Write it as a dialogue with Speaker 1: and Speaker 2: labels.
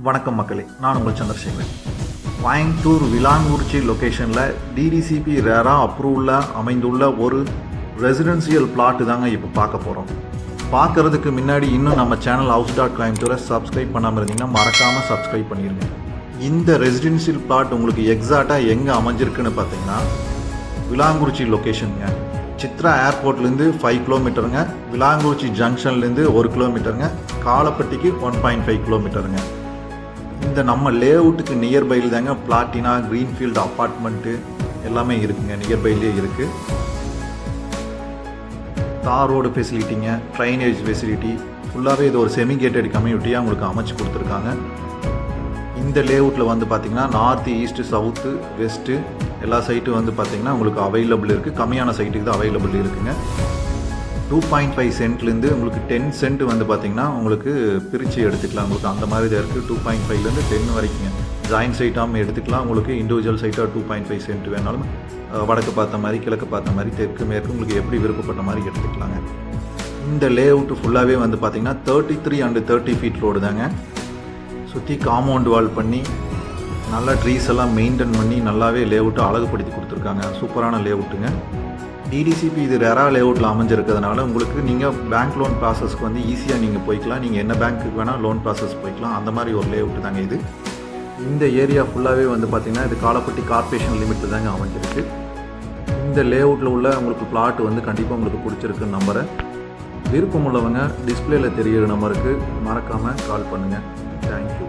Speaker 1: வணக்கம் மக்களே, நான் உங்கள் சந்திரசேகரன். கோயம்புத்தூர் விலாங்குறிச்சி லொக்கேஷனில் டிடிசிபி ரேரா அப்ரூவில் அமைந்துள்ள ஒரு ரெசிடென்சியல் பிளாட்டு தாங்க இப்போ பார்க்க போகிறோம். பார்க்குறதுக்கு முன்னாடி இன்னும் நம்ம சேனல் house.coimbatore சப்ஸ்கிரைப் பண்ணாமல் இருந்தீங்கன்னா மறக்காமல் சப்ஸ்கிரைப் பண்ணிடுங்க. இந்த ரெசிடென்சியல் பிளாட் உங்களுக்கு எக்ஸாக்டாக எங்கே அமைஞ்சிருக்குன்னு பார்த்தீங்கன்னா விலாங்குறிச்சி லொக்கேஷனுங்க. சித்ரா ஏர்போர்ட்லேருந்து 5 கிலோமீட்டருங்க, விலாங்குறிச்சி ஜங்ஷன்லேருந்து 1 கிலோமீட்டருங்க, காலப்பட்டிக்கு 1.5 கிலோமீட்டருங்க. இந்த நம்ம லே அவுட்டுக்கு நியர்பையில் தாங்க பிளாட்டினா, க்ரீன்ஃபீல்டு அப்பார்ட்மெண்ட்டு எல்லாமே இருக்குங்க. நியர்பையிலே இருக்குது. தார் ரோடு ஃபெசிலிட்டிங்க, ட்ரைனேஜ் ஃபெசிலிட்டி ஃபுல்லாகவே இது ஒரு செமி கேட்டட் கம்யூனிட்டியாக உங்களுக்கு அமைச்சு கொடுத்துருக்காங்க. இந்த லே அவுட்டில் வந்து பார்த்திங்கன்னா நார்த்து, ஈஸ்ட்டு, சவுத்து, வெஸ்ட்டு எல்லா சைட்டும் வந்து பார்த்திங்கன்னா உங்களுக்கு அவைலபிள் இருக்குது. கம்மியான சைட்டுக்கு தான் அவைலபிள் இருக்குதுங்க. 2.5 சென்ட்லேருந்து உங்களுக்கு 10 சென்ட் வந்து பார்த்திங்கன்னா உங்களுக்கு பிரித்து எடுத்துக்கலாம். உங்களுக்கு அந்த மாதிரி தான் இருக்குது. 2.5லேருந்து 10 வரைக்குங்க. ஜாயின்ட் சைட்டாகவும் எடுத்துக்கலாம். உங்களுக்கு இண்டிவிஜுவல் சைட்டாக 2.5 சென்ட் வேணாலும் வடக்கு பார்த்த மாதிரி, கிழக்கு பார்த்த மாதிரி, தெற்கு மேற்கு உங்களுக்கு எப்படி விருப்பப்பட்ட மாதிரி எடுத்துக்கலாங்க. இந்த லே அவுட்டு ஃபுல்லாகவே வந்து பார்த்திங்கன்னா 33 and 30 ஃபீட் ரோடு தாங்க. சுற்றி காம்பவுண்ட் வால் பண்ணி நல்லா ட்ரீஸ் எல்லாம் மெயின்டைன் பண்ணி நல்லாவே லே அவுட்டை அழகுபடுத்தி கொடுத்துருக்காங்க. சூப்பரான லே அவுட்டுங்க. டிடிசிபி இது ரெரா லே அவுட்டில் அமைஞ்சிருக்கிறதுனால உங்களுக்கு நீங்கள் பேங்க் லோன் ப்ராசஸ்க்கு வந்து ஈஸியாக நீங்கள் போய்க்கலாம். நீங்கள் என்ன பேங்க்குக்கு வேணால் லோன் ப்ராசஸ் போய்க்கலாம். அந்த மாதிரி ஒரு லே அவுட்டு தாங்க இது. இந்த ஏரியா ஃபுல்லாகவே வந்து பார்த்திங்கன்னா இது காலப்பட்டி கார்ப்பரேஷன் லிமிட்டில் தாங்க அமைஞ்சிருக்கு. இந்த லே அவுட்டில் உள்ள உங்களுக்கு பிளாட் வந்து கண்டிப்பாக உங்களுக்கு பிடிச்சிருக்குன்னு நம்புகிறேன். விருப்பம் உள்ளவங்க டிஸ்பிளேயில் தெரிகிற நம்பருக்கு மறக்காமல் கால் பண்ணுங்கள். தேங்க்யூ.